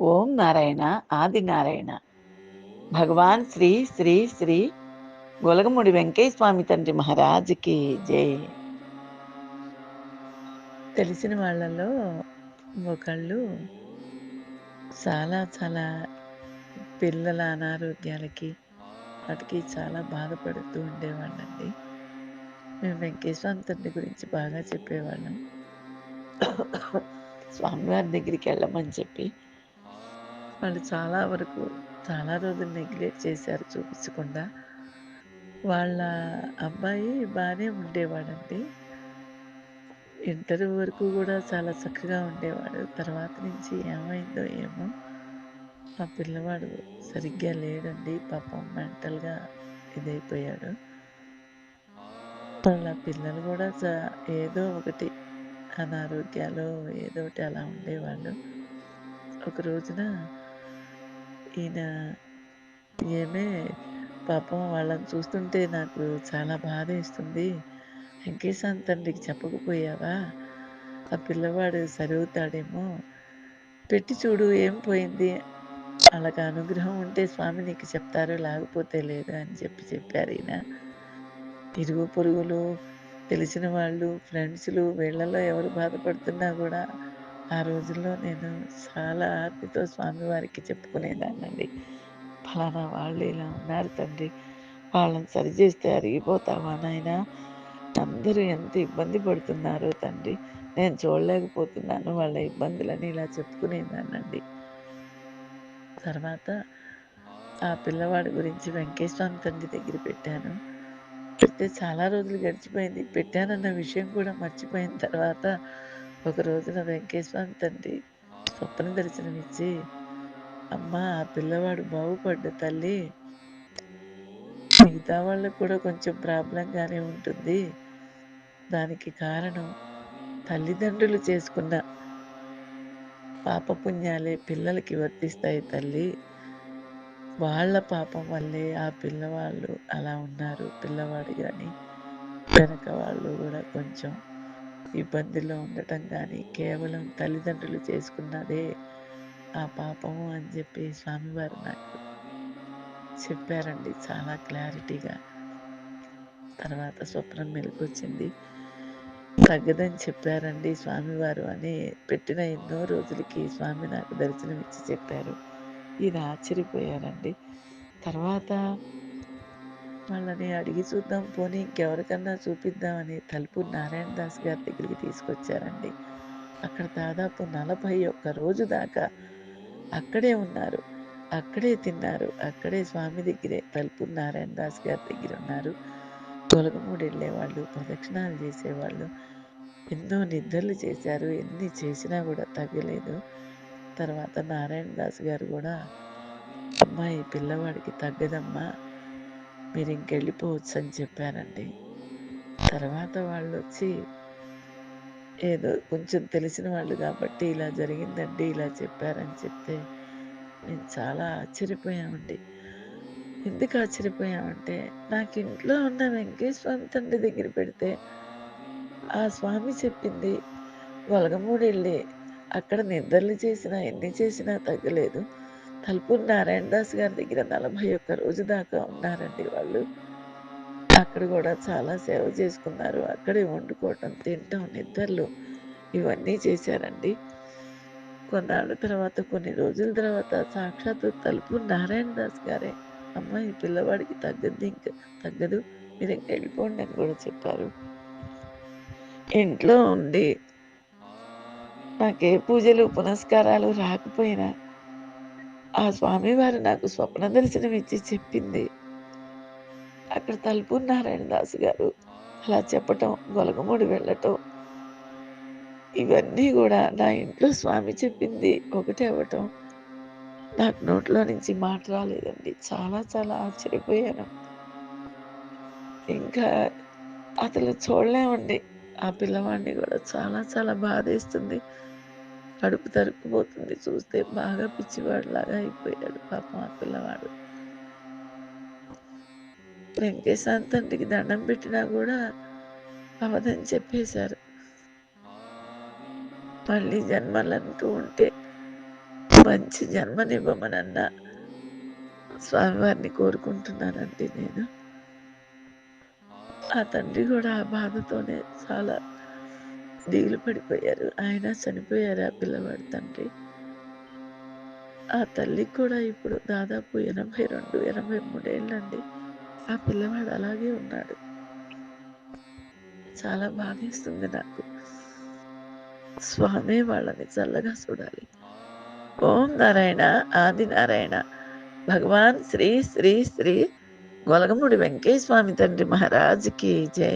ఓం నారాయణ ఆది నారాయణ. భగవాన్ శ్రీ శ్రీ శ్రీ గొలగముడి వెంకయ్య స్వామి తండ్రి మహారాజుకి జై. తెలిసిన వాళ్ళలో ఒకళ్ళు చాలా చాలా పిల్లల అనారోగ్యాలకి వాటికి చాలా బాధపడుతూ ఉండేవాళ్ళండి. మేము వెంకయ్య స్వామి తండ్రి గురించి బాగా చెప్పేవాళ్ళం. స్వామివారి దగ్గరికి వెళ్ళమని చెప్పి వాళ్ళు చాలా వరకు చాలా రోజులు నెగ్లెక్ట్ చేశారు చూపించకుండా. వాళ్ళ అబ్బాయి బాగానే ఉండేవాడండి. ఇంటర్ వరకు కూడా చాలా చక్కగా ఉండేవాడు. తర్వాత నుంచి ఏమైందో ఏమో ఆ పిల్లవాడు సరిగ్గా లేడండి. పాపం మెంటల్గా ఇదైపోయాడు. వాళ్ళ పిల్లలు కూడా ఏదో ఒకటి అనారోగ్యాలు ఏదో ఒకటి అలా ఉండేవాళ్ళు. ఒక రోజున ఈయన ఏమే పాపం వాళ్ళని చూస్తుంటే నాకు చాలా బాధేస్తుంది. వెంకటేశ్వర తండ్రికి చెప్పకపోయావా? ఆ పిల్లవాడు సరవుతాడేమో, పెట్టి చూడు ఏం పోయింది. వాళ్ళకి అనుగ్రహం ఉంటే స్వామి నీకు చెప్తారు, లేకపోతే లేదు అని చెప్పారు ఈయన. ఇరుగు పొరుగులు, తెలిసిన వాళ్ళు, ఫ్రెండ్స్‌లు వీళ్ళలో ఎవరు బాధపడుతున్నా కూడా ఆ రోజుల్లో నేను చాలా ఆర్తితో స్వామివారికి చెప్పుకునేదాన్నండి. ఫలానా వాళ్ళు ఇలా ఉన్నారు తండ్రి, వాళ్ళని సరిచేస్తే అరిగిపోతావా నాయనా? అందరూ ఎంత ఇబ్బంది పడుతున్నారో తండ్రి, నేను చూడలేకపోతున్నాను వాళ్ళ ఇబ్బందులని ఇలా చెప్పుకునేదాన్నండి. తర్వాత ఆ పిల్లవాడి గురించి వెంకటేశ్వర తండ్రి దగ్గర పెట్టాను. పెడితే చాలా రోజులు గడిచిపోయింది. పెట్టానన్న విషయం కూడా మర్చిపోయిన తర్వాత ఒక రోజున వెంకటేశ్వర తండ్రి స్వప్న దర్శనమిచ్చి, అమ్మా ఆ పిల్లవాడు బాగుపడ్డ తల్లి, మిగతా వాళ్ళకు కూడా కొంచెం ప్రాబ్లంగానే ఉంటుంది. దానికి కారణం తల్లిదండ్రులు చేసుకున్న పాపపుణ్యాలే పిల్లలకి వర్తిస్తాయి తల్లి. వాళ్ళ పాపం వల్లే ఆ పిల్లవాళ్ళు అలా ఉన్నారు. పిల్లవాడు గాని వెనక వాళ్ళు కూడా కొంచెం ఇబ్బందుల్లో ఉండటం కానీ కేవలం తల్లిదండ్రులు చేసుకున్నదే ఆ పాపము అని చెప్పి స్వామివారు నాకు చెప్పారండి చాలా క్లారిటీగా. తర్వాత స్వప్నం మెలుకొచ్చింది. తగ్గదని చెప్పారండి స్వామివారు అని పెట్టిన ఎన్నో రోజులకి స్వామి నాకు దర్శనమిచ్చి చెప్పారు. ఈయన ఆశ్చర్యపోయారండి. తర్వాత వాళ్ళని అడిగి చూద్దాం, పోనీ ఇంకెవరికన్నా చూపిద్దామని తలుపూరు నారాయణ దాస్ గారి దగ్గరికి తీసుకొచ్చారండి. అక్కడ దాదాపు 41 రోజు దాకా అక్కడే ఉన్నారు. అక్కడే తిన్నారు. అక్కడే స్వామి దగ్గరే తలుపూరు నారాయణ దాస్ గారి దగ్గర ఉన్నారు. తొలగమూడి వెళ్ళేవాళ్ళు, ప్రదక్షిణాలు చేసేవాళ్ళు. ఎన్నో నిద్రలు చేశారు. ఎన్ని చేసినా కూడా తగ్గలేదు. తర్వాత నారాయణ దాస్ గారు కూడా, అమ్మా ఈ పిల్లవాడికి తగ్గదమ్మా, మీరు ఇంకెళ్ళిపోవచ్చు అని చెప్పారండి. తర్వాత వాళ్ళొచ్చి ఏదో కొంచెం తెలిసిన వాళ్ళు కాబట్టి ఇలా జరిగిందండి, ఇలా చెప్పారని చెప్తే మేము చాలా ఆశ్చర్యపోయామండి. ఎందుకు ఆశ్చర్యపోయామంటే, నాకు ఇంట్లో ఉన్న వెంకటేశ్వర తండ్రి దగ్గర పెడితే ఆ స్వామి చెప్పింది ఒలగమూడెళ్ళి అక్కడ నిద్రలు చేసినా, ఎన్ని చేసినా తగ్గలేదు. తలుపూరు నారాయణ దాస్ గారి దగ్గర 41 రోజు దాకా ఉన్నారండి వాళ్ళు. అక్కడ గూడా చాలా సేవ చేసుకున్నారు. అక్కడే వండుకోవటం, తినటం, నిద్రలు ఇవన్నీ చేశారండి. కొన్నాళ్ళ తర్వాత, కొన్ని రోజుల తర్వాత సాక్షాత్తు తలుపూరు నారాయణ దాస్ గారే, "అమ్మ ఈ పిల్లవాడికి తగ్గదు. మీరింక వెళ్ళిపోండి" అని గూడా చెప్పారు. ఇంట్లో ఉండి నాకే పూజలు, పునస్కారాలు రాకపోయినా ఆ స్వామివారు నాకు స్వప్న దర్శనం ఇచ్చి చెప్పింది. అక్కడ తలుపూరు నారాయణ దాస్ గారు అలా చెప్పటం, గొలగమూడి వెళ్ళటం, ఇవన్నీ గూడా నా ఇంట్లో స్వామి చెప్పింది ఒకటే అవ్వటం, నాకు నోట్లో నుంచి మాట రాలేదండి. చాలా చాలా ఆశ్చర్యపోయాను. ఇంకా అసలు చూడలేమండి. ఆ పిల్లవాడిని గూడా చాలా చాలా బాధేస్తుంది. కడుపు తరుక్కుపోతుంది చూస్తే. బాగా పిచ్చివాడిలాగా అయిపోయాడు పాపం ఆ పిల్లవాడు. వెంకటేశ్వర తండ్రికి దండం పెట్టినా గూడా అవ్వదని చెప్పేశారు. మళ్ళీ జన్మలంటూ ఉంటే మంచి జన్మనివ్వమనన్న స్వామివారిని కోరుకుంటున్నానండి నేను. ఆ తండ్రి కూడా ఆ బాధతోనే చాలా దిగులు పడిపోయారు. ఆయన చనిపోయారు ఆ పిల్లవాడి తండ్రి. ఆ తల్లికి కూడా ఇప్పుడు దాదాపు 82, 83 ఏళ్ళండి. ఆ పిల్లవాడు అలాగే ఉన్నాడు. చాలా బాధేస్తుంది నాకు. స్వామి వాళ్ళని చల్లగా చూడాలి. ఓం నారాయణ ఆది నారాయణ భగవాన్ శ్రీ శ్రీ శ్రీ గొలగముడి వెంకయ్య స్వామి తండ్రి మహారాజుకి జై.